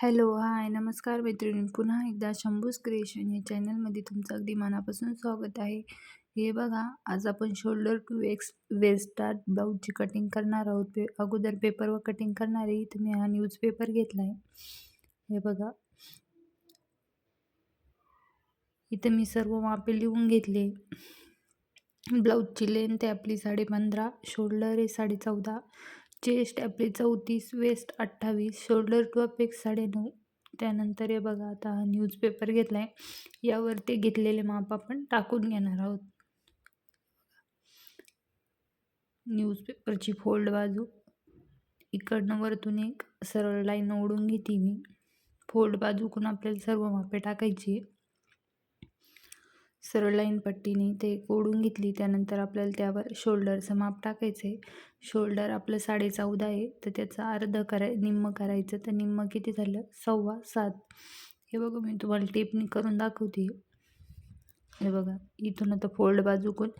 Hello, हाय, नमस्कार मैत्रिणी. पुन्हा एकदा शंभूज क्रिएशन या चॅनलमध्ये तुमचं अगदी मनापासून स्वागत आहे. हे बघा, आज आपण शोल्डर टू वेस्टार्ट ब्लाऊजची कटिंग करणार आहोत. अगोदर पेपरवर कटिंग करणार आहे. इथं मी हा न्यूजपेपर घेतला आहे. हे बघा, इथं मी सर्व मापे लिहून घेतले. ब्लाऊजची लेंथ आहे आपली 15.5, शोल्डर आहे 14.5, चेस्ट आपली 34, वेस्ट 28, शोल्डर टू अपेक्स 9.5. त्यानंतर हे बघा, आता हा न्यूजपेपर घेतला आहे. यावर ते घेतलेले माप आपण टाकून घेणार आहोत. न्यूजपेपरची फोल्ड बाजू इकडनं वरतून एक सरळ लाईन ओढून घेते मी. फोल्ड बाजूकडून आपल्याला सर्व मापे टाकायची. सरळ लाईन पट्टीने ते ओढून घेतली. त्यानंतर आपल्याला त्यावर शोल्डरचं माप टाकायचं आहे. शोल्डर आपलं 14.5 आहे, तर त्याचं निम्म करायचं. तर निम्म किती झालं? 7.25. हे बघा, मी तुम्हाला टेपनी करून दाखवते. हे बघा, इथून आता फोल्ड बाजूकडून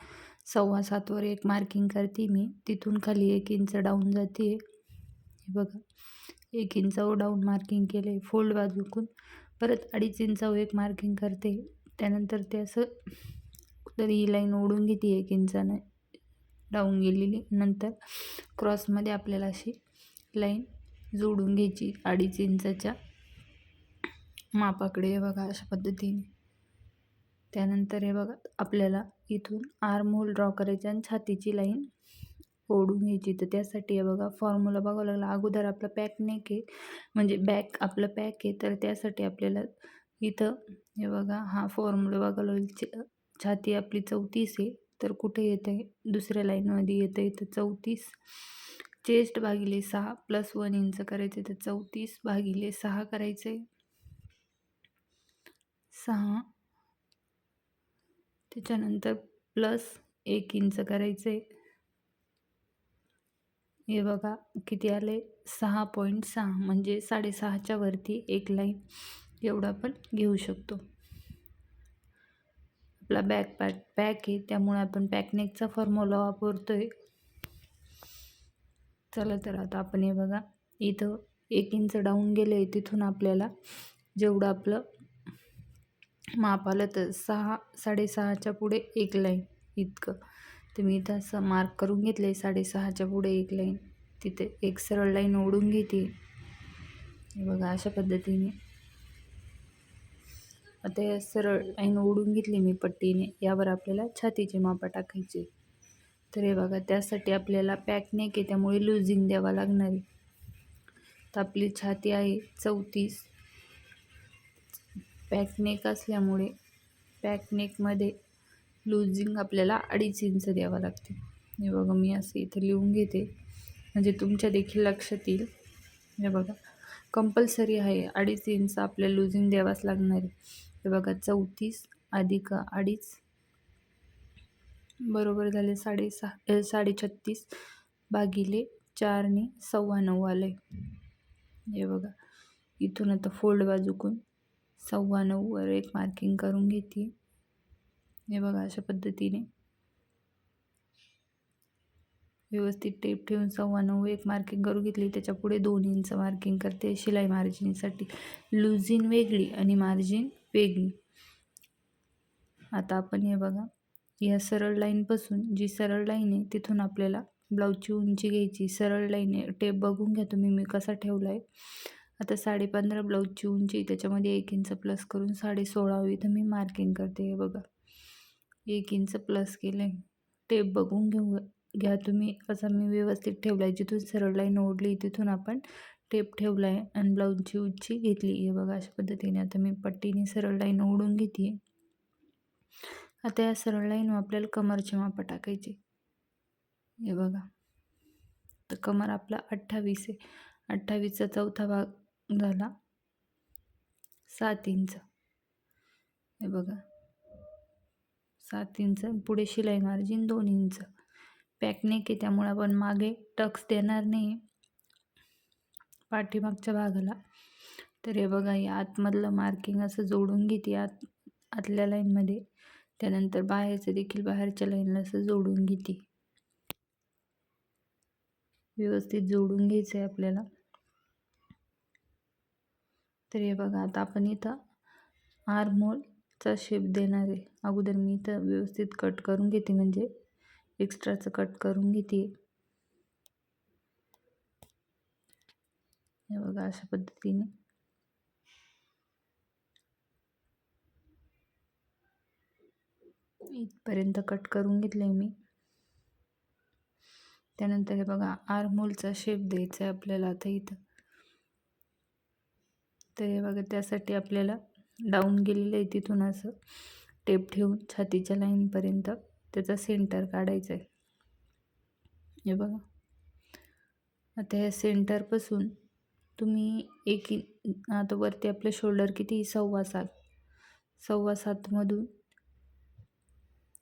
7.25 वर एक मार्किंग करते मी. तिथून खाली 1 इंच डाऊन जाते. हे बघा, 1 इंच डाऊन मार्किंग केले. फोल्ड बाजूकडून परत 2.5 इंचावर एक मार्किंग करते. त्यानंतर ते असं तरी ही लाईन ओढून घेते 1 इंचानं डाऊन गेलेली. नंतर क्रॉसमध्ये आपल्याला अशी लाईन जोडून घ्यायची 2.5 इंचाच्या मापाकडे. हे बघा, अशा पद्धतीने. त्यानंतर हे बघा, आपल्याला इथून आर्म होल ड्रॉ करायचे आणि छातीची लाईन ओढून घ्यायची. तर त्यासाठी हे बघा, फॉर्म्युला बघावं लागला. अगोदर आपला पॅक नेक आहे, म्हणजे बॅक आपलं पॅक आहे. तर त्यासाठी आपल्याला इथं हे बघा, हा फॉर्म्युला बघावं लागेल. छाती आपली 34 आहे, तर कुठे येतं आहे? दुसऱ्या लाईनमध्ये येतं. इथं 34. चेस्ट भागिले 6 प्लस 1 इंच करायचं. तर 34 भागिले 6 करायचं आहे. 6. त्याच्यानंतर प्लस 1 इंच करायचं आहे. हे बघा, किती आले? 6.6, म्हणजे 6.5च्या वरती एक लाईन एवढा आपण घेऊ शकतो. आपला पॅक आहे, त्यामुळे आपण पॅकनेकचा फॉर्म्युला वापरतोय. चला, तर आता आपण हे बघा, इथं 1 इंच डाऊन गेले. तिथून आपल्याला जेवढं आपलं माप आलं तर 6.5च्या पुढे एक लाईन इतकं. तर मी इथं असं मार्क करून घेतलं आहे. 6.5च्या पुढे एक लाईन, तिथे एक सरळ लाईन ओढून घेते. हे बघा, अशा पद्धतीने. आता या सरळ लाईन ओढून घेतली मी पट्टीने. यावर आपल्याला छातीचे माप टाकायचे. तर हे बघा, त्यासाठी आपल्याला पॅक नेक आहे, त्यामुळे लुझिंग द्यावा लागणार आहे. तर आपली छाती आहे 34. पॅक नेक असल्यामुळे पॅक नेकमध्ये लुझिंग आपल्याला 2.5 इंच द्यावं लागते. हे बघा, मी असं इथं लिहून घेते, म्हणजे तुमच्या देखील लक्षात येईल. हे बघा, कंपल्सरी आहे 2.5 इंच आपल्याला लुझिंग द्यावाच लागणार आहे. हे बघा, 34 अधिक 2.5 बरोबर झाले 36 भागिले 4ने 9.25 आले. हे बघा, इथून आता फोल्ड बाजूकडून 9.25 वर एक मार्किंग करून घेते. हे बघा, अशा पद्धतीने व्यवस्थित टेप ठेवून 9.25 एक मार्किंग करून घेतली. त्याच्या पुढे 2 इंच मार्किंग करते शिलाई मार्जिनसाठी. लुझिंग वेगळी आणि मार्जिन वेगळी. आता आपण हे बघा, या सरळ लाईनपासून जी सरळ लाईन आहे तिथून आपल्याला ब्लाऊजची उंची घ्यायची. सरळ लाईन आहे, टेप बघून घ्या तुम्ही मी कसा ठेवला आहे. आता 15.5 ब्लाऊजची उंची, त्याच्यामध्ये 1 इंच प्लस करून 16.5 इथं मी मार्किंग करते. हे बघा, 1 इंच प्लस केलं आहे. टेप बघून घ्या तुम्ही, असा मी व्यवस्थित ठेवला आहे. जिथून सरळ लाईन ओढली तिथून आपण टेप ठेवला आहे आणि ब्लाऊजची उंची घेतली. हे बघा, अशा पद्धतीने. आता मी पट्टीने सरळ लाईन ओढून घेते. आता या सरळ लाईनवर आपल्याला कमरचे माप टाकायचे. हे बघा, तर कमर आपला 28 आहे. 28चा चौथा भाग झाला 7 इंच. हे बघा, 7 इंच. पुढे शिलाई मार्जिन 2 इंच. पॅकनेक आहे, त्यामुळे आपण मागे टक्स देणार नाही पाठीमागच्या भागाला. तर हे बघा, या आतमधलं मार्किंग असं जोडून घेते आतल्या लाईनमध्ये. त्यानंतर बाहेरचं देखील बाहेरच्या लाईनला असं जोडून घेते. व्यवस्थित जोडून घ्यायचं आहे आपल्याला. तर हे बघा, आता आपण इथं आर्महोलचा शेप देणार आहे. अगोदर मी इथं व्यवस्थित कट करून घेते, म्हणजे एक्स्ट्राचं कट करून घेते. हे बघा, अशा पद्धतीने इथपर्यंत कट करून घेतलंय मी. त्यानंतर हे बघा, आर्महोलचा शेप द्यायचा आहे आपल्याला आता इथं. तर हे बघा, त्यासाठी आपल्याला डाऊन गेलेलं आहे तिथून असं टेप ठेवून छातीच्या लाईनपर्यंत त्याचा सेंटर काढायचा आहे. हे बघा, आता ह्या सेंटरपासून तुम्ही आता वरती आपलं शोल्डर किती 7.25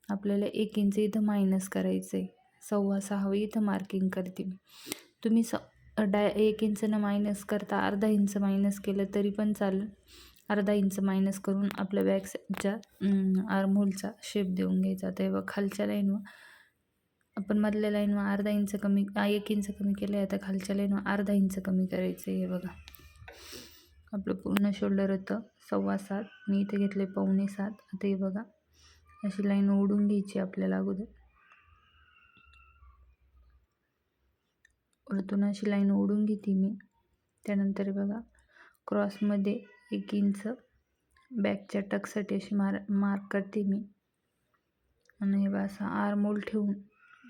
आपल्याला 1 इंच इथं मायनस करायचं आहे. 6.25 इथं मार्किंग करते मी. तुम्ही 1 इंचनं मायनस करता अर्धा इंच मायनस केलं तरी पण चालेल. अर्धा इंच मायनस करून आपल्या बॅक साईडच्या आर्महोलचा शेप देऊन घ्यायचा. आता हे बघा, खालच्या लाईनवर आपण मधल्या लाईनवर अर्धा इंच कमी 1 इंच कमी केलं आहे. आता खालच्या लाईनवर अर्धा इंच कमी करायचं आहे. हे बघा, आपलं पूर्ण शोल्डर होतं 7.25, मी इथे घेतले 6.25. आता हे बघा, अशी लाईन ओढून घ्यायची आपल्याला अगोदर. वरतून अशी लाईन ओढून घेते मी. त्यानंतर हे बघा, क्रॉसमध्ये 1 इंच बॅकच्या टक्ससाठी अशी मार्क करते मी. आणि हे बघा, असा आर्महोल ठेवून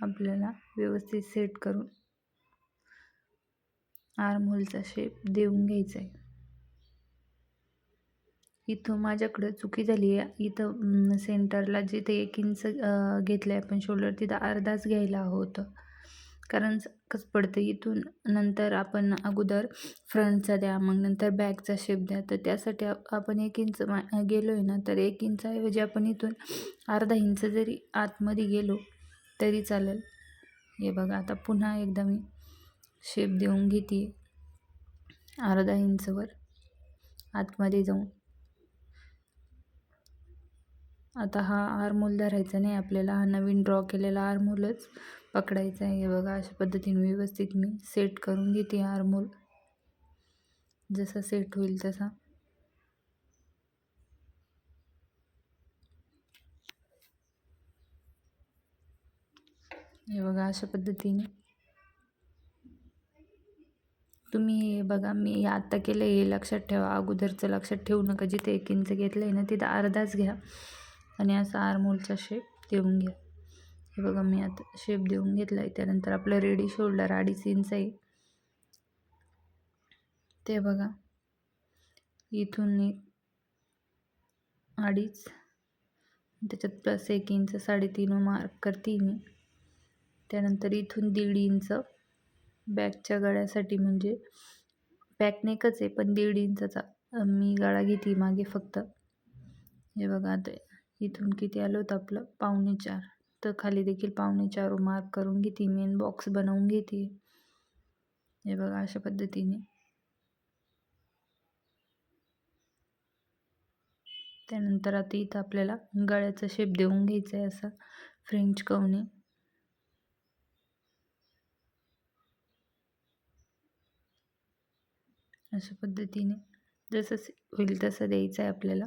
आपल्याला व्यवस्थित सेट करून आर्महोलचा शेप देऊन घ्यायचा आहे. इथं माझ्याकडं चुकी झाली आहे. इथं सेंटरला जिथे 1 इंच घेतलं आहे आपण शोल्डर, तिथं अर्धाच घ्यायला होतं. कारण कसं पडतं, इथून नंतर आपण अगोदर फ्रंटचा द्या, मग नंतर बॅकचा शेप द्या. तर त्यासाठी आपण 1 इंच गेलो आहे ना, तर 1 इंचाऐवजी आपण इथून अर्धा इंच जरी आतमध्ये गेलो तरी चालेल. हे बघा, आता पुन्हा एकदा मी शेप देऊन घेते अर्धा इंचवर आतमध्ये जाऊन. आता हा आर्महोल धरायचा नाही आपल्याला, हा नवीन ड्रॉ केलेला आर्महोलच पकडायचा आहे. हे बघा, अशा पद्धतीने व्यवस्थित मी सेट करून घेते आर्महोल. जसा सेट होईल तसा. हे बघा, अशा पद्धतीने तुम्ही बघा, मी आत्ता केलं हे लक्षात ठेवा. अगोदरचं लक्षात ठेवू नका. जिथे 1 इंच घेतलं आहे ना, तिथं अर्धाच घ्या आणि असा आर्महोलचा शेप देऊन घ्या. हे बघा, मी आता शेप देऊन घेतला आहे. त्यानंतर आपलं रेडी शोल्डर 2.5 इंच आहे. ते बघा, इथून 2.5, त्याच्यात प्लस 1 इंच 3.5 मार्क करते मी. त्यानंतर इथून 1.5 इंच बॅकच्या गळ्यासाठी, म्हणजे बॅकनेकच आहे पण 1.5 इंचाचा मी गळा घेते मागे फक्त. हे बघा, आता इथून किती आलं होतं आपलं 4.25, तर खाली देखील 4.25 मार्क करून घेते मी आणि बॉक्स बनवून घेते. हे बघा, अशा पद्धतीने. त्यानंतर आता इथं आपल्याला गळ्याचा शेप देऊन घ्यायचा आहे, असा फ्रेंच कर्वने. अशा पद्धतीने जसं होईल तसं द्यायचं आहे आपल्याला.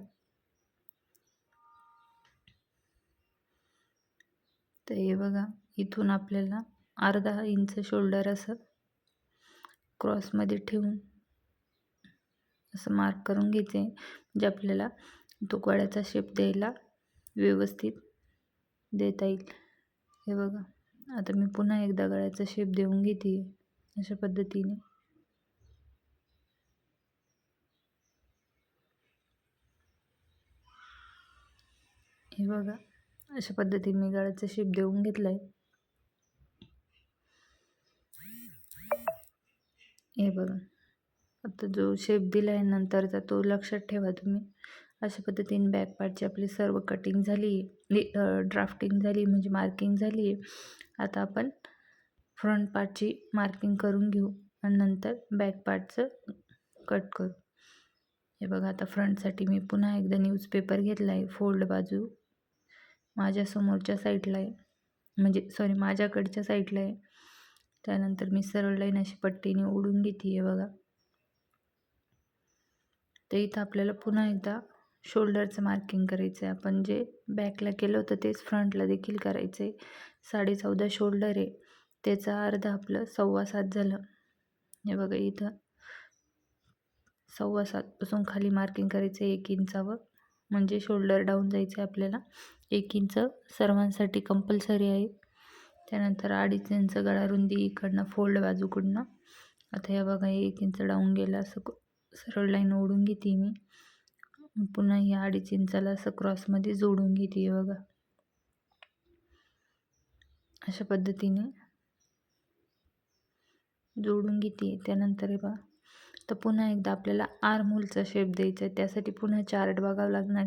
तर हे बघा, इथून आपल्याला अर्धा इंच शोल्डर असं क्रॉसमध्ये ठेवून असं मार्क करून घ्यायचं आहे, म्हणजे आपल्याला तो गळ्याचा शेप द्यायला व्यवस्थित देता येईल. हे बघा, आता मी पुन्हा एकदा गळ्याचा शेप देऊन घेते अशा पद्धतीने. हे बघा, अशा पद्धतीने मी गळ्याचा शेप देऊन घेतला आहे. हे बघा, आता जो शेप दिला आहे नंतरचा तो लक्षात ठेवा तुम्ही. अशा पद्धतीने बॅक पार्टची आपली सर्व कटिंग झाली, ड्राफ्टिंग झाली, म्हणजे मार्किंग झाली आहे. आता आपण फ्रंट पार्टची मार्किंग करून घेऊ आणि नंतर बॅक पार्टचं कट करू. हे बघा, आता फ्रंटसाठी मी पुन्हा एकदा न्यूजपेपर घेतला आहे. फोल्ड बाजू माझ्या समोरच्या साईडला आहे, म्हणजे माझ्याकडच्या साईडला आहे. त्यानंतर मी सरळ लाईन अशी पट्टीने ओढून घेते. हे बघा, तर इथं आपल्याला पुन्हा एकदा शोल्डरचं मार्किंग करायचं आहे. आपण जे बॅकला केलं होतं तेच फ्रंटला देखील करायचं आहे. 14.5 शोल्डर आहे, त्याचा अर्ध आपलं 7.25 झालं. हे बघा इथं 7.25 पासून खाली मार्किंग करायचं आहे 1 इंचावर, म्हणजे शोल्डर डाऊन जायचं आहे आपल्याला. 1 इंच सर्वांसाठी कंपल्सरी आहे. त्यानंतर 2.5 इंच गळा रुंदी इकडनं फोल्ड बाजूकडनं. आता हे बघा 1 इंच डाऊन गेलं, असं सरळ लाईन ओढून घेते मी. पुन्हा ही 2.5 इंचाला असं क्रॉसमध्ये जोडून घेते बघा, अशा पद्धतीने जोडून घेते. त्यानंतर हे बघा, तर पुन्हा एकदा आपल्याला आर्महोलचा शेप द्यायचा आहे. त्यासाठी पुन्हा चार्ट बघावं लागणार.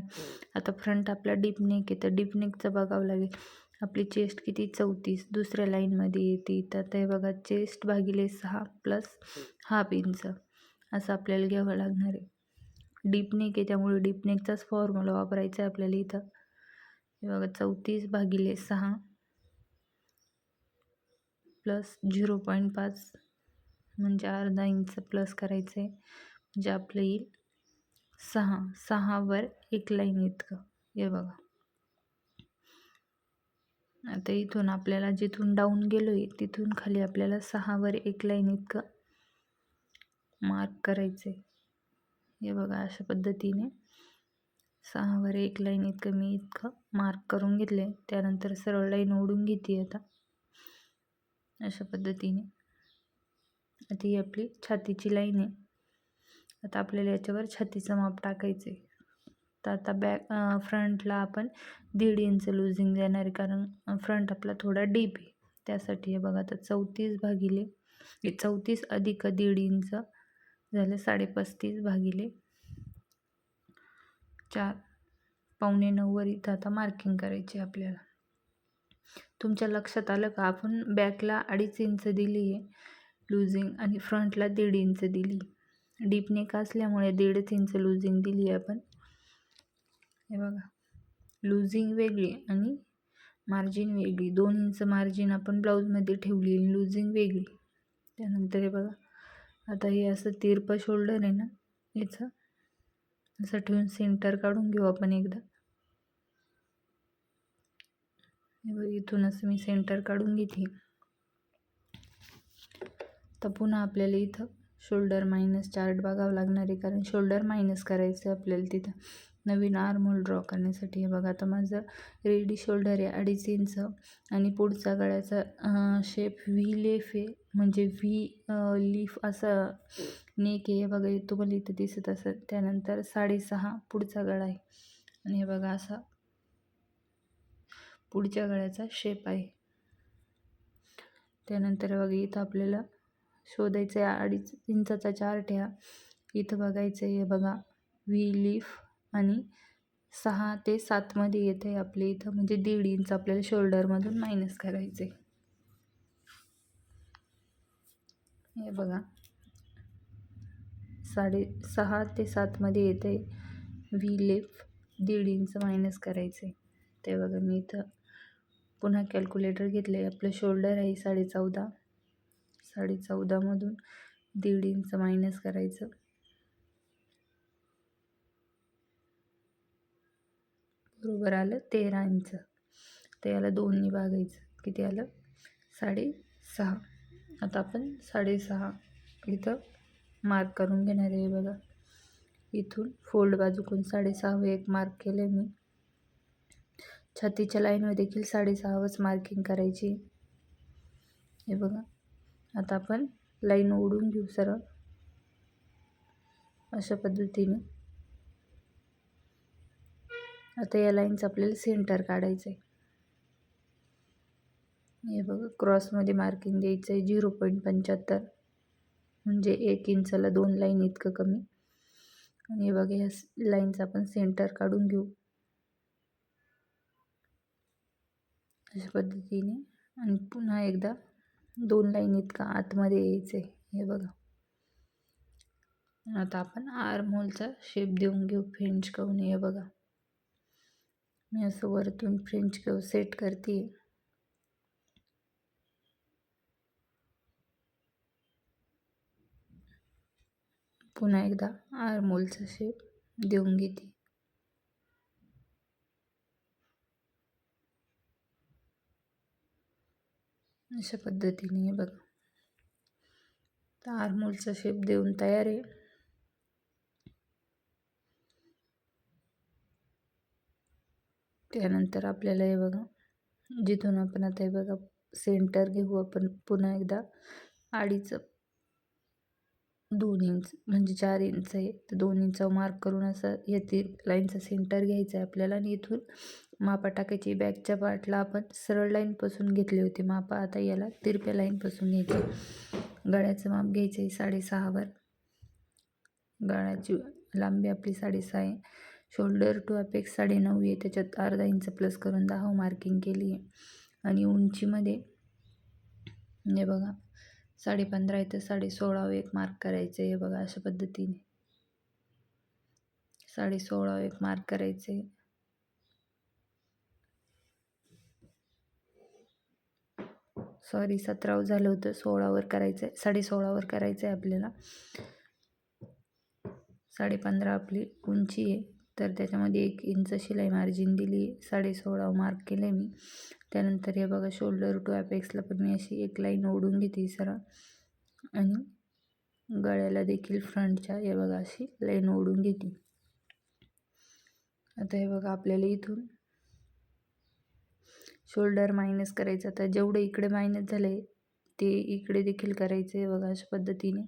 आता फ्रंट आपला डीप नेक आहे, तर डीप नेकचं बघावं लागेल. आपली चेस्ट किती 34 दुसऱ्या लाईनमध्ये येते. तर ते बघा, चेस्ट भागिले 6 प्लस ½ इंच असं आपल्याला घ्यावं लागणार आहे. डीप नेक आहे त्यामुळे डीप नेकचाच फॉर्म्युला वापरायचा आहे आपल्याला इथं. हे बघा 34 भागिले 6 प्लस 0.5 म्हणजे अर्धा इंच प्लस करायचं आहे, म्हणजे आपलं येईल 6 वर 1 लाईन इतकं. हे बघा, आता इथून आपल्याला जिथून डाऊन गेलो आहे तिथून खाली आपल्याला 6 वर 1 लाईन इतकं मार्क करायचं आहे. हे बघा, अशा पद्धतीने 6 वर 1 लाईन इतकं मी इतकं मार्क करून घेतले. त्यानंतर सरळ लाईन ओढून घेते आता, अशा पद्धतीने. आता ही आपली छातीची लाईन आहे. आता आपल्याला याच्यावर छातीचं माप टाकायचं आहे. तर आता फ्रंटला आपण 1.5 इंच लूजिंग देणार आहे, कारण फ्रंट आपला थोडा डीप आहे. त्यासाठी हे बघा, आता 34 अधिक 1.5 इंच झालं 35.5 भागिले 4 पावणे 9 वर इथं आता मार्किंग करायची आपल्याला. तुमच्या लक्षात आलं का, आपण बॅकला 2.5 इंच दिली आहे लूजिंग आणि फ्रंटला 1.5 इंच दिली. डीप नेक असल्यामुळे 1.5 इंच लूजिंग दिली आहे आपण. हे बघा, लूजिंग वेगळी आणि मार्जिन वेगळी. 2 इंच मार्जिन आपण ब्लाऊजमध्ये ठेवली, लूजिंग वेगळी. त्यानंतर हे बघा, आता हे असं तिरपं शोल्डर आहे ना, याचं असं ठेवून सेंटर काढून घेऊ आपण एकदा. हे बघा, इथून असं मी सेंटर काढून घेते. तर पुन्हा आपल्याला इथं शोल्डर मायनस चार्ट बघावं लागणार आहे, कारण शोल्डर मायनस करायचं आहे आपल्याला तिथं नवीन आर्महोल ड्रॉ करण्यासाठी. हे बघा, आता माझं रेडी शोल्डर आहे 2.5 इंच आणि पुढचा गळ्याचा शेप व्ही लेफ आहे, म्हणजे व्ही लीफ असं नेक आहे. हे बघा, तुम्हाला इथं दिसत असेल. त्यानंतर 6.5 पुढचा गळा आहे आणि हे बघा असा पुढच्या गळ्याचा शेप आहे. त्यानंतर बघा, इथं आपल्याला शोधायचं आहे 2.5 इंचाचा चार्ट आहे. इथं बघायचं आहे, हे बघा व्ही लीफ आणि 6 ते 7 मध्ये येतं आहे आपले इथं, म्हणजे 1.5 इंच आपल्याला शोल्डरमधून मायनस करायचं आहे. हे बघा, 6.5 ते 7 मध्ये येतं आहे व्ही लीफ, 1.5 इंच मायनस करायचं आहे. ते बघा, मी इथं पुन्हा कॅल्क्युलेटर घेतलं आहे. आपलं शोल्डर आहे 14.5. 14.5 मधून 1.5 इंच मायनस करायचं. बरोबर आलं 13 इंच. तर याला 2नी भागायचं. किती आलं? 6.5. आता आपण 6.5 इथं मार्क करून घेणार आहे. बघा, इथून फोल्ड बाजूकडून 6.5 एक मार्क केलं मी. छातीच्या लाईनवर देखील 6.5 मार्किंग करायची. हे बघा, आता आपण लाईन ओढून घेऊ सरळ, अशा पद्धतीने. आता या लाईनचं आपल्याला सेंटर काढायचं आहे. हे बघा, क्रॉसमध्ये मार्किंग द्यायचं आहे 0.75, म्हणजे 1 इंचाला 2 लाईन इतकं कमी. आणि हे बघा, या लाईनचं आपण सेंटर काढून घेऊ अशा पद्धतीने. आणि पुन्हा एकदा 2 लाईन इतकं आतमध्ये यायचं आहे. हे बघा, आता आपण आर्महोलचा शेप देऊन घेऊ फ्रेंच कर्व. हे बघा, मी असं वरतून फ्रेंच कर्व सेट करते. पुन्हा एकदा आर्महोलचा शेप देऊन घेते. अशा पद्धतीने बघा, तर आर्महोलचा शेप देऊन तयार आहे. त्यानंतर आपल्याला हे बघा, जिथून आपण आता हे बघा सेंटर घेऊ आपण पुन्हा एकदा 2.5 2 इंच म्हणजे 4 इंच आहे, तर 2 इंचावर मार्क करून असं येथे लाईनचा सेंटर घ्यायचा आहे आपल्याला आणि इथून मापा टाकायची. बॅकच्या पार्टला आपण सरळ लाईनपासून घेतली होती मापा, आता याला तिरप्या लाईनपासून घ्यायची. गळ्याचं माप घ्यायचं आहे 6.5वर. गळ्याची लांबी आपली 6.5 आहे. शोल्डर टू अपेक्स 9.5 आहे, त्याच्यात अर्धा इंच प्लस करून 10 मार्किंग केली आहे. आणि उंचीमध्ये हे बघा 15.5 आहे, तर 16.5 एक मार्क करायचं आहे. हे बघा अशा पद्धतीने 16.5 एक मार्क करायचं आहे. सॉरी 17 झालं होतं, 16वर करायचं आहे, 16.5वर करायचं आहे आपल्याला. 15.5 आपली उंची आहे, तर त्याच्यामध्ये 1 इंच शिलाई मार्जिन दिली. 16.5 मार्क केलं आहे मी. त्यानंतर हे बघा शोल्डर टू अपेक्सला पण मी अशी एक लाईन ओढून घेते सरळ आणि गळ्याला देखील फ्रंटच्या हे बघा अशी लाईन ओढून घेते. आता हे बघा आपल्याला इथून शोल्डर मायनस करायचं. आता जेवढं इकडे मायनस झालं आहे ते इकडे देखील करायचं आहे. बघा अशा पद्धतीने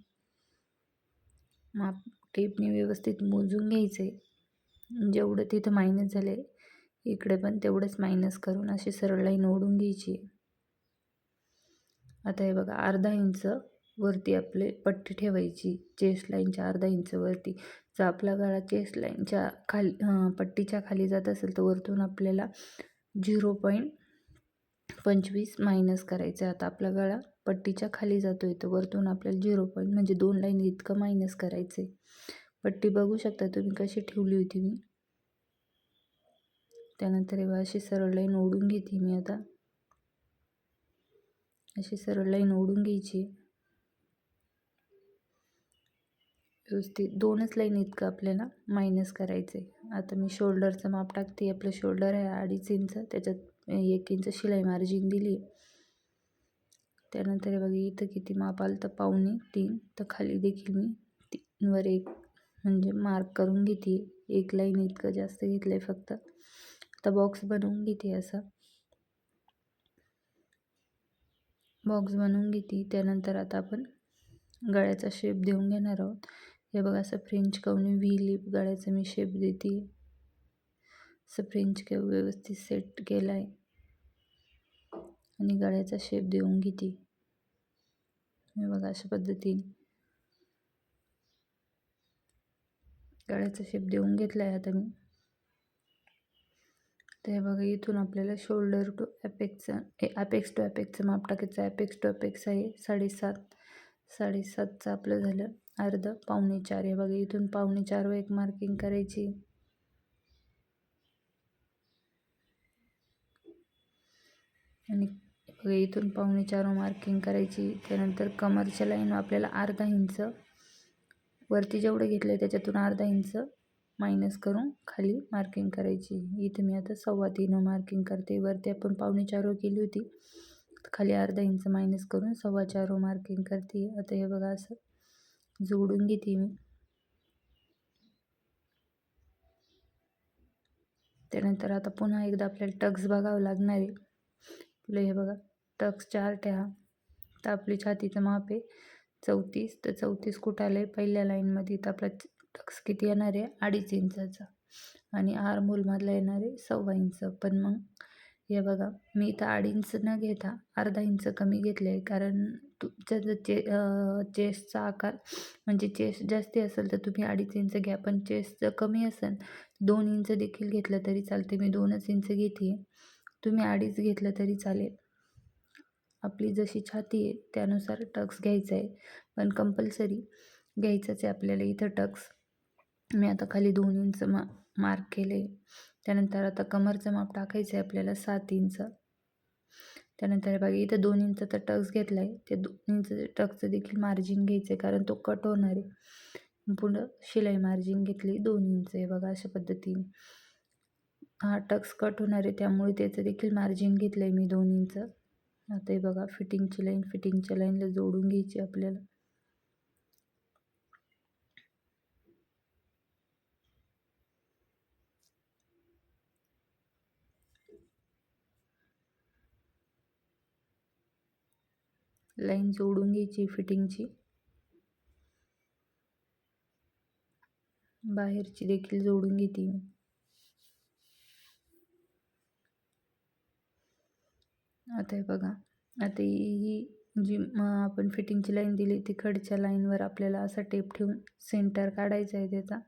माप टेपने व्यवस्थित मोजून घ्यायचं आहे. जेवढं तिथं मायनस झालं आहे इकडे पण तेवढंच मायनस करून अशी सरळ लाईन ओढून घ्यायची. आता हे बघा अर्धा इंच वरती आपले पट्टी ठेवायची चेस्ट लाईनच्या अर्धा इंच वरती. जर आपला गळा चेस्ट लाईनच्या खाली पट्टीच्या खाली जात असेल तर वरतून आपल्याला 0.25 मायनस करायचं आहे. आता आपला गळा पट्टीच्या खाली जातो आहे तर वरतून आपल्याला 0. म्हणजे 2 लाईन इतकं मायनस करायचं आहे. पट्टी बघू शकता तुम्ही कशी ठेवली होती मी. त्यानंतर हे बघा अशी सरळ लाईन ओढून घेते मी. आता अशी सरळ लाईन ओढून घ्यायची व्यवस्थित. 2च लाईन इतकं आपल्याला मायनस करायचं आहे. आता मी शोल्डरचं माप टाकते. आपलं शोल्डर आहे 2.5 इंच, त्याच्यात 1 इंच शिलाई मार्जिन दिली. त्यानंतर हे बघा इथं किती माप आलं तर 2.25, तर खाली देखील मी 3वर 1 म्हणजे मार्क करून घेते. 1 लाईन इतकं जास्त घेतलं आहे फक्त. आता बॉक्स बनवून घेते. असा बॉक्स बनवून घेते. त्यानंतर आता आपण गळ्याचा शेप देऊन घेणार आहोत. हे बघा असं फ्रेंच कवनी व्ही लिप गळ्याचा मी शेप देते. असं फ्रेंच केव व्यवस्थित सेट केला आहे आणि गळ्याचा शेप देऊन घेते. हे बघा अशा पद्धतीने गळ्याचा शेप देऊन घेतला आहे आता मी. तर हे बघा इथून आपल्याला शोल्डर टू अपेक्स टू अपेक्सचं माप टाकायचं आहे. अपेक्स टू अपेक्स आहे 7.5. 7.5चं आपलं झालं अर्धं 4.25. हे बघा इथून 4.25वर एक मार्किंग करायची आणि बघा इथून 4.25वर मार्किंग करायची. त्यानंतर कमरच्या लाईन आपल्याला अर्धा इंच वरती जेवढं घेतलं आहे त्याच्यातून अर्धा इंच मायनस करून खाली मार्किंग करायची. इथे मी आता 3.25 मार्किंग करते. वरती आपण 4.25 केली होती, खाली अर्धा इंच मायनस करून 4.25 मार्किंग करते. आता हे बघा असं जोडून घेते मी. त्यानंतर आता पुन्हा एकदा आपल्याला टक्स बघावं लागणार आहे. आपलं हे बघा टक्स चार्ट आहे हा. तर आपली छातीचं माप आहे 34, तर 34 कुठं आलं आहे पहिल्या लाईनमध्ये. तर आपला टक्स किती येणार आहे 2.5 इंचाचा आणि आर्महोलमधला येणार आहे 1.25 इंच. पण मग हे बघा मी इथं 2.5 इंच न घेता अर्धा इंच कमी घेतले आहे, कारण तुमचा जर चेस्टचा आकार म्हणजे चेस्ट जास्ती असेल तर तुम्ही 2.5 इंच घ्या. पण चेस्ट जर कमी असेल 2 इंच देखील घेतलं तरी चालते. मी 2च इंच घेते. तुम्ही 2.5 घेतलं तरी चालेल. आपली जशी छाती आहे त्यानुसार टक्स घ्यायचा आहे, पण कंपल्सरी घ्यायचंच आहे आपल्याला इथं टक्स. मी आता खाली 2 इंच मार्क केले. त्यानंतर आता कमरचं माप टाकायचं आहे आपल्याला 7 इंच. त्यानंतर बघा इथं 2 इंचचा टक्स घेतला आहे, ते 2 इंच टक्सचं देखील मार्जिन घ्यायचं आहे, कारण तो कट होणार आहे. पुढं शिलाई मार्जिन घेतली 2 इंच आहे बघा अशा पद्धतीने. हा टक्स कट होणार आहे त्यामुळे त्याचं देखील मार्जिन घेतलं आहे मी 2 इंच. आता हे बघा फिटिंगच्या लाईनला जोडून घ्यायची आपल्याला. लाईन जोडून घ्यायची फिटिंगची. बाहेरची देखील जोडून घेते मी. आता हे बघा, आता ही जी आपण फिटिंगची लाईन दिली ती खडच्या लाईनवर आपल्याला असा टेप ठेवून सेंटर काढायचा आहे त्याचा.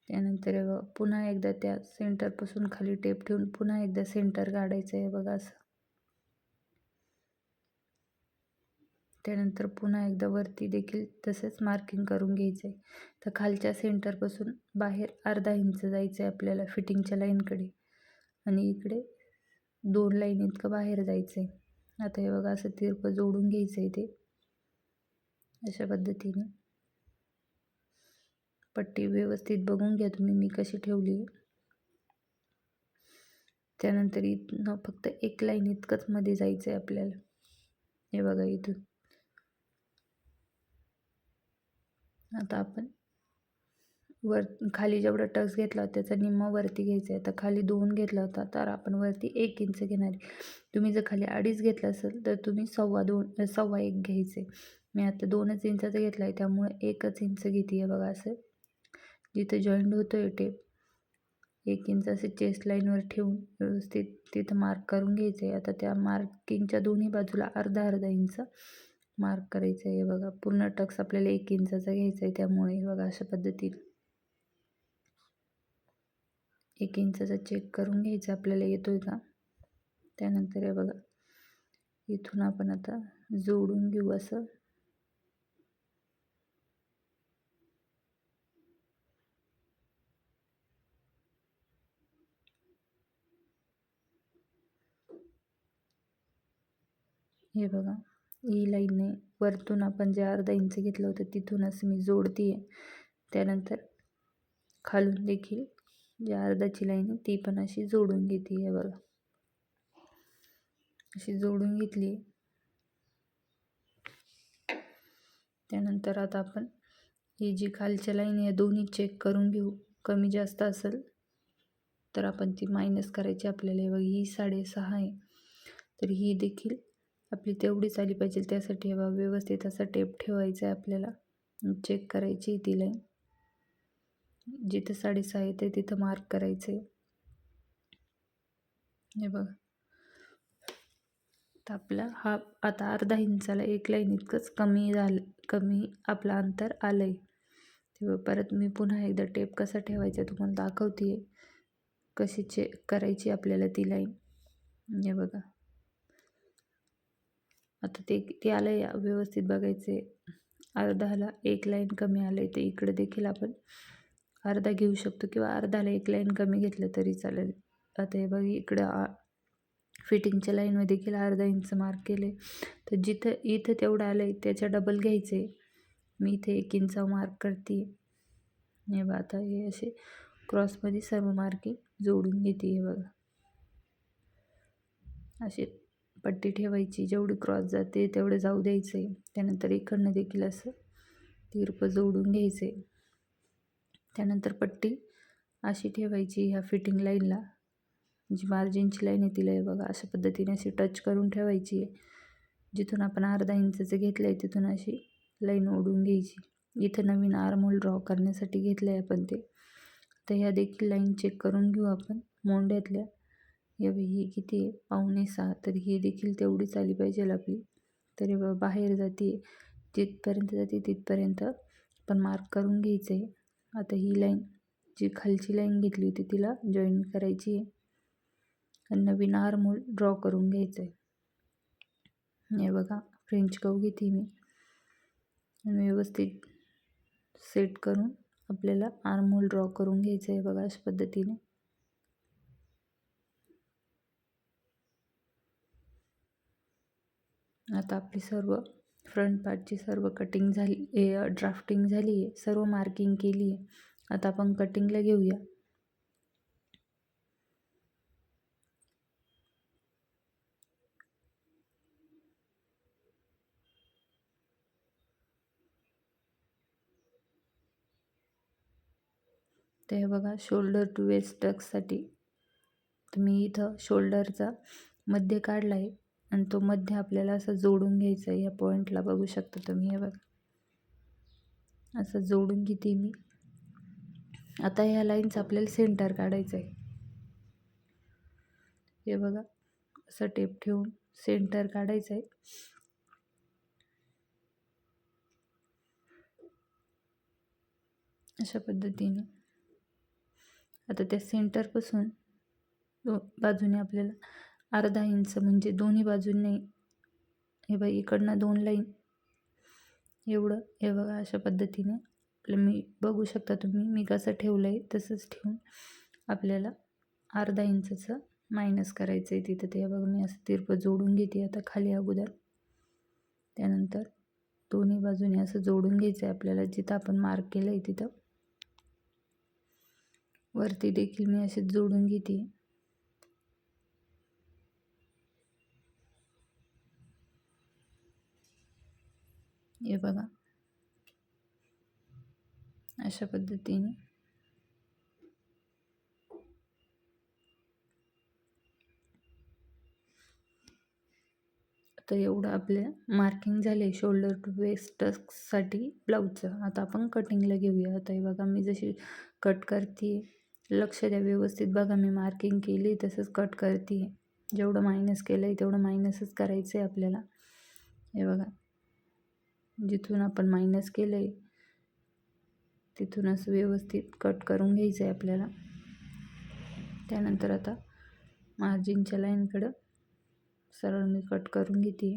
त्यानंतर पुन्हा एकदा त्या सेंटरपासून खाली टेप ठेवून पुन्हा एकदा सेंटर काढायचं आहे बघा असं. त्यानंतर पुन्हा एकदा वरती देखील तसंच मार्किंग करून घ्यायचं आहे. तर खालच्या सेंटरपासून बाहेर अर्धा इंच जायचं आहे आपल्याला फिटिंगच्या लाईनकडे आणि इकडे 2 लाईन इतकं बाहेर जायचं आहे. आता हे बघा असं तिरपं जोडून घ्यायचं आहे ते अशा पद्धतीने. पट्टी व्यवस्थित बघून घ्या तुम्ही मी कशी ठेवली आहे. त्यानंतर इथनं फक्त 1 लाईन इतकंच मध्ये जायचं आहे आपल्याला. हे बघा इथून. आता आपण खाली जेवढा टक्स घेतला होता त्याचा निम्मा वरती घ्यायचा आहे. तर खाली 2 घेतला होता तर आपण वरती 1 इंच घेणार आहे. तुम्ही जर खाली 2.5 घेतला असेल तर तुम्ही 1.25 घ्यायचे. मी आता 2च इंचाचा घेतला आहे त्यामुळे 1च इंच घेते आहे बघा असं. जिथं जॉईंट होतो आहे टेप 1 इंच असे चेस्ट लाईनवर ठेवून व्यवस्थित तिथं मार्क करून घ्यायचं आहे. आता त्या मार्किंगच्या दोन्ही बाजूला अर्धा इंच मार्क करायचं आहे बघा. पूर्ण टक्स आपल्याला 1 इंचाचा घ्यायचा आहे त्यामुळे बघा अशा पद्धतीने 1 इंचाचा चेक करून घ्यायचा आपल्याला येतोय का. त्यानंतर हे बघा इथून आपण आता जोडून घेऊ असं. हे बघा ही लाईनने वरतून आपण जे अर्धा इंच घेतलं होतं तिथून असं मी जोडते आहे. त्यानंतर खालून देखील जी अर्धाची लाईन आहे ती पण अशी जोडून घेते आहे बघा. अशी जोडून घेतली. त्यानंतर आता आपण ही जी खालच्या लाईन आहे दोन्ही चेक करून घेऊ. कमी जास्त असेल तर आपण ती मायनस करायची आपल्याला. बघा ही 6.5 आहे तर ही देखील आपली तेवढीच आली पाहिजे. त्यासाठी बघा व्यवस्थित असा टेप ठेवायचा आहे आपल्याला. चेक करायची ती लाईन. जिथं 6.5 आहे ते तिथं मार्क करायचं आहे. हे बघा तर आपला हा आता अर्धा इंचाला 1 लाईन इतकंच कमी आपलं अंतर आलं आहे. तेव्हा परत मी पुन्हा एकदा टेप कसा ठेवायचा तुम्हाला दाखवते आहे. कशी चेक करायची आपल्याला ती लाईन. हे बघा आता ते आलं आहे व्यवस्थित बघायचे. अर्धाला 1 लाईन कमी आलं आहे तर इकडे देखील आपण अर्धा घेऊ शकतो किंवा अर्धाला 1 लाईन कमी घेतलं तरी चालेल. आता हे बघा इकडं फिटिंगच्या लाईनमध्ये देखील अर्धा इंच मार्क केले तर इथं तेवढं आलं आहे त्याच्या डबल घ्यायचं आहे. मी इथे 1 इंच मार्क करते. हे बघा आता हे असे क्रॉसमध्ये सर्व मार्किंग जोडून घेते. हे बघा अशी पट्टी ठेवायची. जेवढी क्रॉस जाते तेवढं जाऊ द्यायचं आहे. त्यानंतर इकडनं देखील असं तिरपं जोडून घ्यायचं आहे. त्यानंतर पट्टी अशी ठेवायची ह्या फिटिंग लाईनला. जी मार्जिनची लाईन आहे तिला हे बघा अशा पद्धतीने अशी टच करून ठेवायची आहे. जिथून आपण अर्धा इंचचं घेतलं आहे तिथून अशी लाईन ओढून घ्यायची. इथं नवीन आर्महोल ड्रॉ करण्यासाठी घेतलं आहे आपण ते. तर ह्या देखील लाईन चेक करून घेऊ आपण मोंड्यातल्या. ही किती आहे 5.25 तर ही देखील तेवढीच आली पाहिजे आपली. तरी बाहेर जाते जिथपर्यंत जाते तिथपर्यंत आपण मार्क करून घ्यायचं आहे. आता ही लाईन जी खालची लाईन घेतली होती तिला जॉईन करायची आहे आणि नवीन आर्महोल ड्रॉ करून घ्यायचं आहे. हे बघा फ्रेंच कर्व घेते मी आणि व्यवस्थित सेट करून आपल्याला आर्महोल ड्रॉ करून घ्यायचं आहे बघा अशा पद्धतीने. आता आपली सर्व फ्रंट पार्टची सर्व कटिंग झाली, ड्राफ्टिंग झाली आहे, सर्व मार्किंग केली आहे. आता आपण कटिंगला घेऊया. ते हे बघा, शोल्डर टू वेस्ट टक्ससाठी तुम्ही इथं शोल्डरचा मध्य काढला आहे आणि तो मध्य आपल्याला असं जोडून घ्यायचा आहे. या पॉईंटला बघू शकता तुम्ही, हे बघा असं जोडून घेते मी. आता ह्या लाईनचं आपल्याला सेंटर काढायचं आहे. हे बघा, असं टेप ठेवून सेंटर काढायचं आहे. अशा पद्धतीने आता त्या सेंटरपासून बाजूने आपल्याला अर्धा इंच, म्हणजे दोन्ही बाजूंनी, हे बघा इकडनं 2 लाईन एवढं, हे बघा अशा पद्धतीने मी बघू शकता तुम्ही, मी कसं ठेवलं आहे तसंच ठेवून आपल्याला अर्धा इंचचं मायनस करायचं आहे तिथं. ते बघा मी असं तिरपं जोडून घेते आता खाली अगोदर. त्यानंतर दोन्ही बाजूने असं जोडून घ्यायचं आहे आपल्याला. जिथं आपण मार्क केलं आहे तिथं वरती देखील मी असे जोडून घेते. हे बघा अशा पद्धतीने आता एवढं आपल्या मार्किंग झाले शोल्डर टू वेस्ट टक्ससाठी ब्लाऊजचं. आता आपण कटिंगला घेऊया. आता हे बघा मी जशी कट करते, लक्ष द्या व्यवस्थित बघा, मी मार्किंग केली तसंच कट करते. जेवढं मायनस केलं आहे तेवढं मायनसच करायचं आहे आपल्याला. हे बघा, जिथून आपण मायनस केलं आहे तिथून असं व्यवस्थित कट करून घ्यायचं आहे आपल्याला. त्यानंतर आता मार्जिनच्या लाईनकडं सरळ मी कट करून घेते.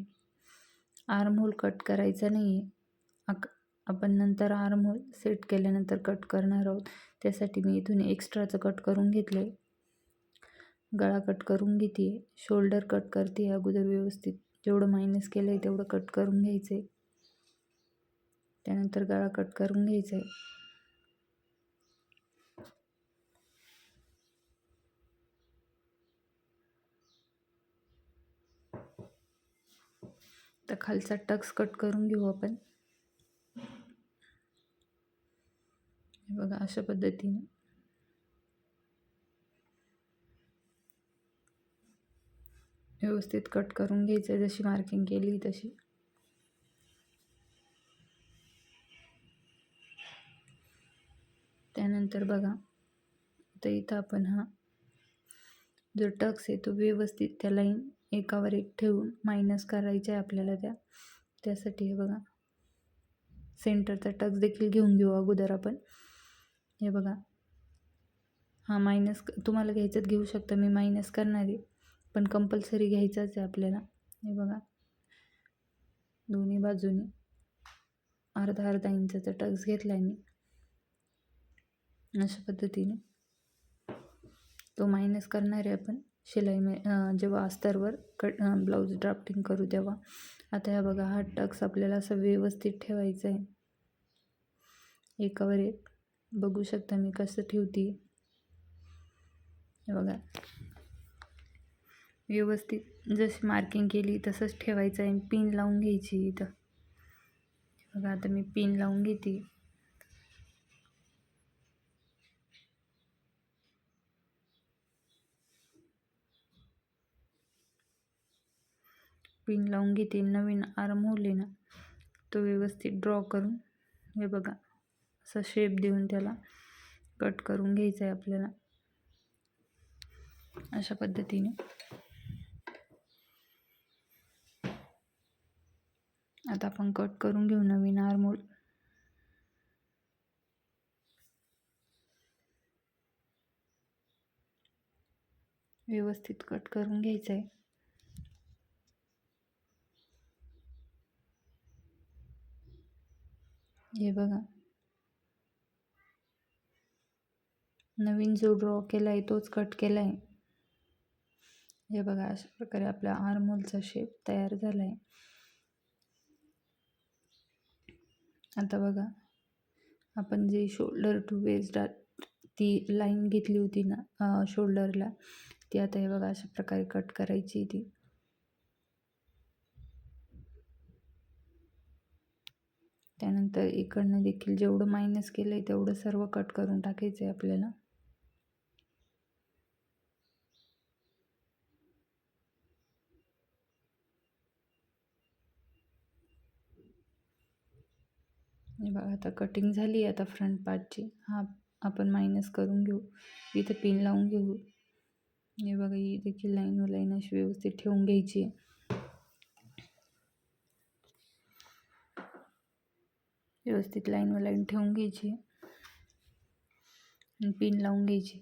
आर्महोल कट करायचा नाही आहे, आपण नंतर आर्महोल सेट केल्यानंतर कट करणार आहोत. त्यासाठी मी इथून एक्स्ट्राचं कट करून घेतलं आहे. गळा कट करून घेते, शोल्डर कट करते अगोदर व्यवस्थित. जेवढं मायनस केलं आहे तेवढं कट करून घ्यायचं आहे. त्यानंतर गळा कट करून घ्यायचा आहे. तर खालचा टक्स कट करून घेऊ आपण. बघा अशा पद्धतीने व्यवस्थित कट करून घ्यायचं आहे, जशी मार्किंग केली तशी. त्यानंतर बघा तर इथं आपण हा जो टक्स आहे तो व्यवस्थित त्या लाईन एकावर एक ठेवून मायनस करायचं आहे आपल्याला. त्यासाठी हे बघा सेंटरचा टक्स देखील घेऊन घेऊ अगोदर आपण. हे बघा हा मायनस तुम्हाला घ्यायचाच घेऊ शकता, मी मायनस करणार आहे पण कंपल्सरी घ्यायचाच आहे आपल्याला. हे बघा दोन्ही बाजूने अर्धा अर्धा इंचाचा टक्स घेतला आहे मी. अशा पद्धतीने तो मायनस करणार आहे आपण शिलाई जेव्हा अस्तरवर ब्लाऊज ड्राफ्टिंग करू तेव्हा. आता ह्या बघा हा टक्स आपल्याला असं व्यवस्थित ठेवायचा आहे, एकावर एक. बघू शकता मी कसं ठेवते. हे बघा व्यवस्थित जशी मार्किंग केली तसंच ठेवायचं आहे. पिन लावून घ्यायची इथं. बघा आता मी पिन लावून घेते. पिन लावून घेते. नवीन आर्म होल आहे ना तो व्यवस्थित ड्रॉ करून हे बघा असा शेप देऊन त्याला कट करून घ्यायचं आहे आपल्याला. अशा पद्धतीने आता आपण कट करून घेऊ नवीन आर्म होल. व्यवस्थित कट करून घ्यायचं आहे. हे बघा नवीन जो ड्रॉ केला आहे तोच कट केला आहे. हे बघा अशा प्रकारे आपला आर्म होलचा शेप तयार झाला आहे. आता बघा, आपण जे शोल्डर टू वेस्ट ती लाईन घेतली होती ना शोल्डरला, ती आता हे बघा अशा प्रकारे कट करायची ती. त्यानंतर इकडनं देखील जेवढं मायनस केलं आहे तेवढं सर्व कट करून टाकायचं आहे आपल्याला. हे बघा आता कटिंग झाली आहे आता फ्रंट पार्टची. हा आपण मायनस करून घेऊ, इथं पिन लावून घेऊ. हे बघा, ही देखील लाईन व लाईन अशी व्यवस्थित ठेवून घ्यायची आहे. व्यवस्थित लाईन व लाईन ठेवून घ्यायची आणि पिन लावून घ्यायची.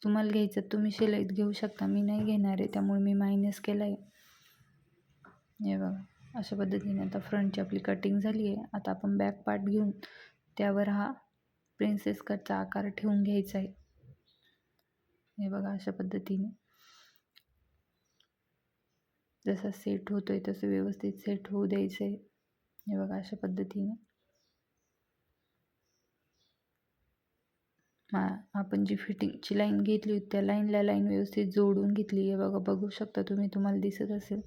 तुम्हाला घ्यायचं तुम्ही शिलाईत घेऊ शकता, मी नाही घेणार आहे त्यामुळे मी मायनस केला आहे. हे बघा अशा पद्धतीने आता फ्रंटची आपली कटिंग झाली आहे. आता आपण बॅक पार्ट घेऊन त्यावर हा प्रिन्सेस कटचा आकार ठेवून घ्यायचा आहे. हे बघा अशा पद्धतीने जसा सेट होतोय तसं व्यवस्थित सेट होऊ द्यायचं आहे. हे बघा अशा पद्धतीने आपण जी फिटिंगची लाईन घेतली होती त्या लाईनला लाईन व्यवस्थित जोडून घेतली आहे. बघा, बघू शकता तुम्ही, तुम्हाला दिसत असेल.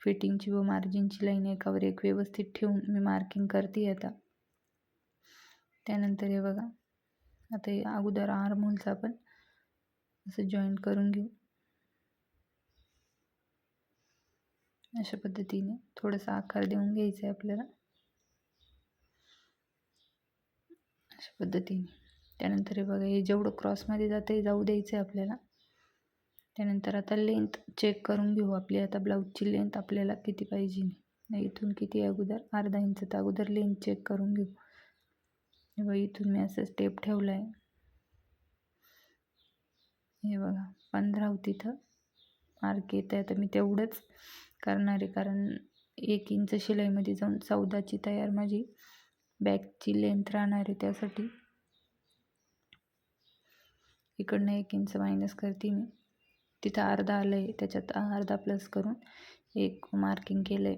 फिटिंगची व मार्जिनची लाईन एकावर एक व्यवस्थित ठेवून मी मार्किंग करते आता. त्यानंतर हे बघा, आता हे अगोदर आर्म होलचं आपण असं जॉईंट करून घेऊ. अशा पद्धतीने थोडासा आकार देऊन घ्यायचा आहे आपल्याला, अशा पद्धतीने. त्यानंतर हे बघा, हे जेवढं क्रॉसमध्ये जातं हे जाऊ द्यायचं आहे आपल्याला. त्यानंतर आता लेंथ चेक करून घेऊ आपली. आता ब्लाऊजची लेंथ आपल्याला किती पाहिजे, इथून किती अगोदर अर्धा इंच, तर अगोदर लेंथ चेक करून घेऊ. हे बघा, इथून मी असं स्टेप ठेवला आहे. हे बघा 15 होती, इथं मार्क येत आहे. आता मी तेवढंच करणार आहे कारण 1 इंच शिलाईमध्ये जाऊन 14ची तयार माझी बॅकची लेंथ राहणार आहे. त्यासाठी इकडनं 1 इंच मायनस करते मी. तिथं अर्धा आलं आहे, त्याच्यात अर्धा प्लस करून 1 मार्किंग केलं आहे.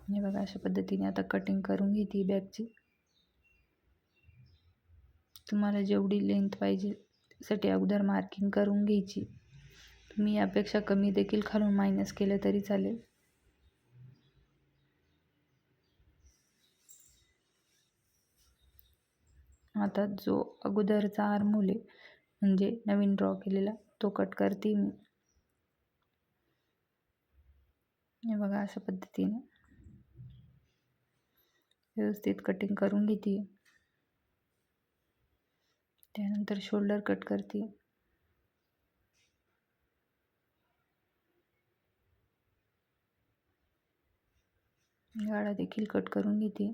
हे बघा अशा पद्धतीने आता कटिंग करून घेते बॅकची. तुम्हाला जेवढी लेंथ पाहिजे त्यासाठी अगोदर मार्किंग करून घ्यायची. तुम्ही यापेक्षा कमी देखील खालून मायनस केलं तरी चालेल. आता जो अगोदरचा आर्महोल आहे म्हणजे नवीन ड्रॉ केलेला तो कट करते मी. हे बघा अशा पद्धतीने व्यवस्थित कटिंग करून घेते. त्यानंतर शोल्डर कट करते. गाळा देखील कट करून घेते.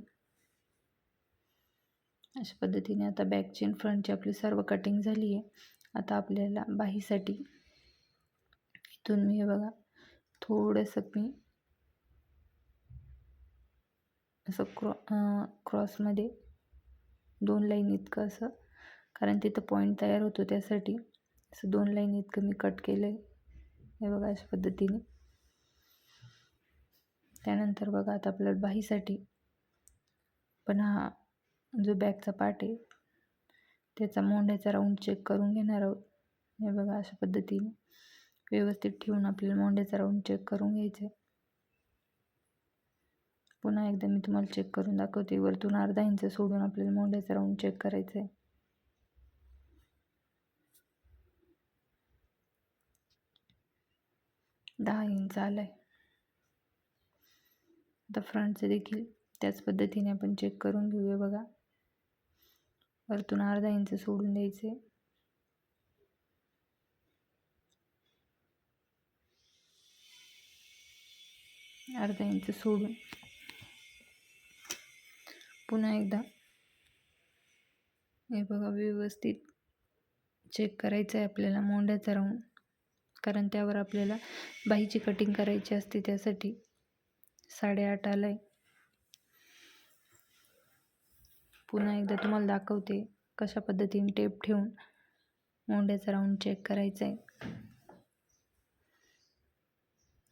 अशा पद्धतीने आता बॅकची आणि फ्रंटची आपली सर्व कटिंग झाली आहे. आता आपल्याला बाहीसाठी इथून मी हे बघा थोडंसं मी असं क्रॉसमध्ये 2 लाईन इतकं असं, कारण तिथं पॉईंट तयार होतो त्यासाठी असं 2 लाईन इतकं मी कट केलं आहे. हे बघा अशा पद्धतीने. त्यानंतर बघा आता आपल्याला बाहीसाठी पण हा जो बॅकचा पार्ट आहे त्याचा मोंढ्याचा राऊंड चेक करून घेणार आहोत. हे बघा अशा पद्धतीने व्यवस्थित ठेवून आपल्याला मोंढ्याचा राऊंड चेक करून घ्यायचं आहे. पुन्हा एकदा मी तुम्हाला चेक करून दाखवते. वरतून अर्धा इंच सोडून आपल्याला मोंढ्याचा राऊंड चेक करायचं आहे. 10 इंच आला आहे. आता फ्रंटचं देखील त्याच पद्धतीने आपण चेक करून घेऊया. बघा, वरतून अर्धा इंच सोडून द्यायचे. अर्धा इंच सोडून पुन्हा एकदा हे बघा व्यवस्थित चेक करायचं आहे आपल्याला मोंढ्याचा राऊंड, कारण त्यावर आपल्याला बाहीची कटिंग करायची असते. त्यासाठी 8.5 आला आहे. पुन्हा एकदा तुम्हाला दाखवते कशा पद्धतीने टेप ठेवून मोंढ्याचा राऊंड चेक करायचा आहे.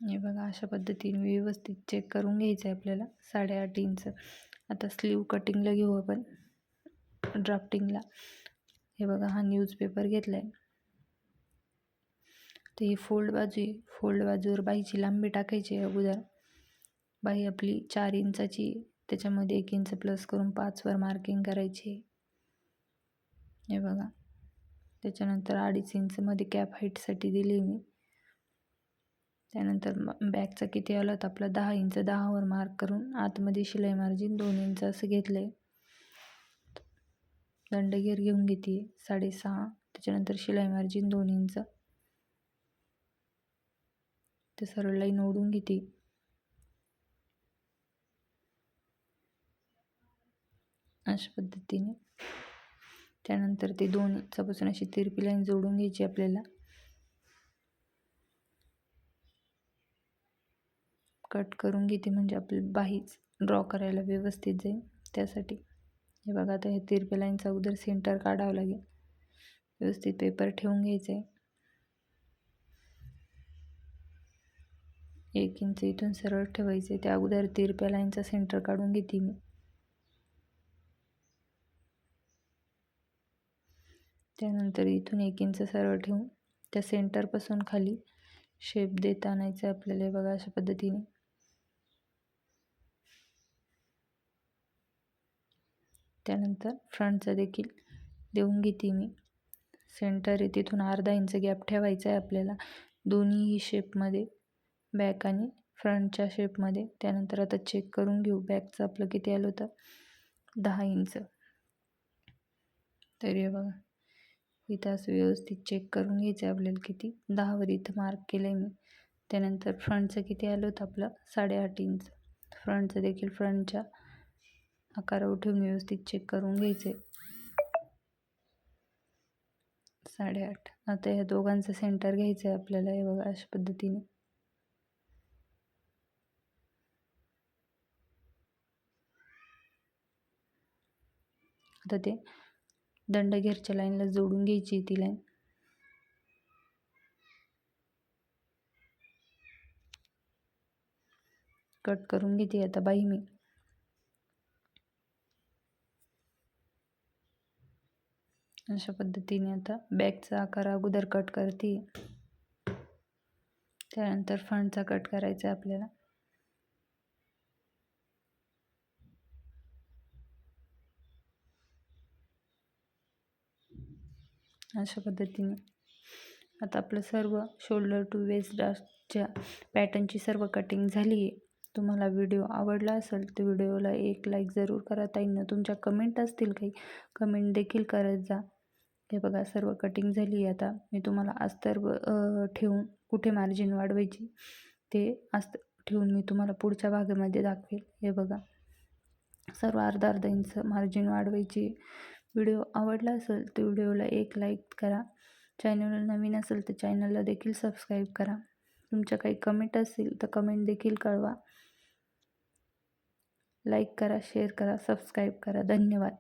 हे बघा अशा पद्धतीने व्यवस्थित चेक करून घ्यायचं आहे आपल्याला 8.5 इंच. आता स्लीव कटिंगला घेऊ आपण ड्राफ्टिंगला. हे बघा हा न्यूजपेपर घेतला आहे. तर ही फोल्ड बाजू आहे. फोल्ड बाजूवर बाहीची लांबी टाकायची आहे अगोदर. बाही आपली 4 इंचाची, त्याच्यामध्ये 1 इंच प्लस करून 5वर मार्किंग करायची. हे बघा. त्याच्यानंतर 2.5 इंचमध्ये कॅप हाईटसाठी दिली मी. त्यानंतर बॅकचा किती आला तर आपला 10 इंच, 10वर मार्क करून आतमध्ये शिलाई मार्जिन 2 इंच असं घेतलं आहे. दंडगेर घेऊन घेते 6.5. त्याच्यानंतर शिलाई मार्जिन 2 इंच. ते सरळ लाईन ओढून घेते. अशा पद्धतीने. त्यानंतर ते 2 इंचापासून अशी तिरपी लाईन जोडून घ्यायची आपल्याला. कट करून घेते म्हणजे आपली बाही ड्रॉ करायला व्यवस्थित जाईल त्यासाठी. हे बघा आता हे तिरपी लाईनचा अगोदर सेंटर काढावं लागेल. व्यवस्थित पेपर ठेवून घ्यायचं आहे. 1 इंच इथून सरळ ठेवायचं आहे. त्या अगोदर तिरप्या लाईनचा सेंटर काढून घेते मी. त्यानंतर इथून 1 इंच सरळ ठेवून त्या सेंटरपासून खाली शेप देत आणायचं आपल्याला. हे बघा अशा पद्धतीने. त्यानंतर फ्रंटचा देखील देऊन घेते मी. सेंटर आहे तिथून अर्धा इंच गॅप ठेवायचा आहे आपल्याला दोन्हीही शेपमध्ये, बॅक आणि फ्रंटच्या शेपमध्ये. त्यानंतर आता चेक करून घेऊ बॅकचं आपलं किती आलं होतं, 10 इंच. तर हे बघा इथं असं व्यवस्थित चेक करून घ्यायचं आहे आपल्याला किती, 10वर इथं मार्क केलं आहे मी. त्यानंतर फ्रंटचं किती आलं होतं आपलं 8.5 इंच. फ्रंटचं देखील फ्रंटच्या आकारावर ठेवून व्यवस्थित चेक करून घ्यायचं आहे. 8.5. आता ह्या दोघांचं सेंटर घ्यायचं आहे आपल्याला. हे बघा अशा पद्धतीने. आता ते दंडगेरच्या लाईनला जोडून घ्यायची ती लाईन. कट करून घेते आता बाही मी. अशा पद्धतीने आता बॅकचा आकार अगोदर कट करते. त्यानंतर फ्रंटचा कट करायचा आपल्याला. अशा पद्धतीने आता आपलं सर्व शोल्डर टू वेस्ट च्या पॅटर्नची सर्व कटिंग झाली आहे. तुम्हाला व्हिडिओ आवडला असेल तर व्हिडिओला एक लाईक जरूर करा. ताईंना तुमच्या कमेंट असतील काही, कमेंट देखील करत जा. हे बघा सर्व कटिंग झाली आहे. आता मी तुम्हाला अस्तर ठेवून कुठे मार्जिन वाढवायची ते अस्तर ठेवून मी तुम्हाला पुढच्या भागामध्ये दाखवेल. हे बघा सर्व अर्धा इंच मार्जिन वाढवायची. व्हिडिओ आवडला असेल तर व्हिडिओला एक लाईक करा. चॅनलला नवीन असेल तर चॅनलला देखील सबस्क्राईब करा. तुमच्या काही कमेंट असतील तर कमेंट देखील कळवा. लाईक करा, शेअर करा, सबस्क्राईब करा. धन्यवाद.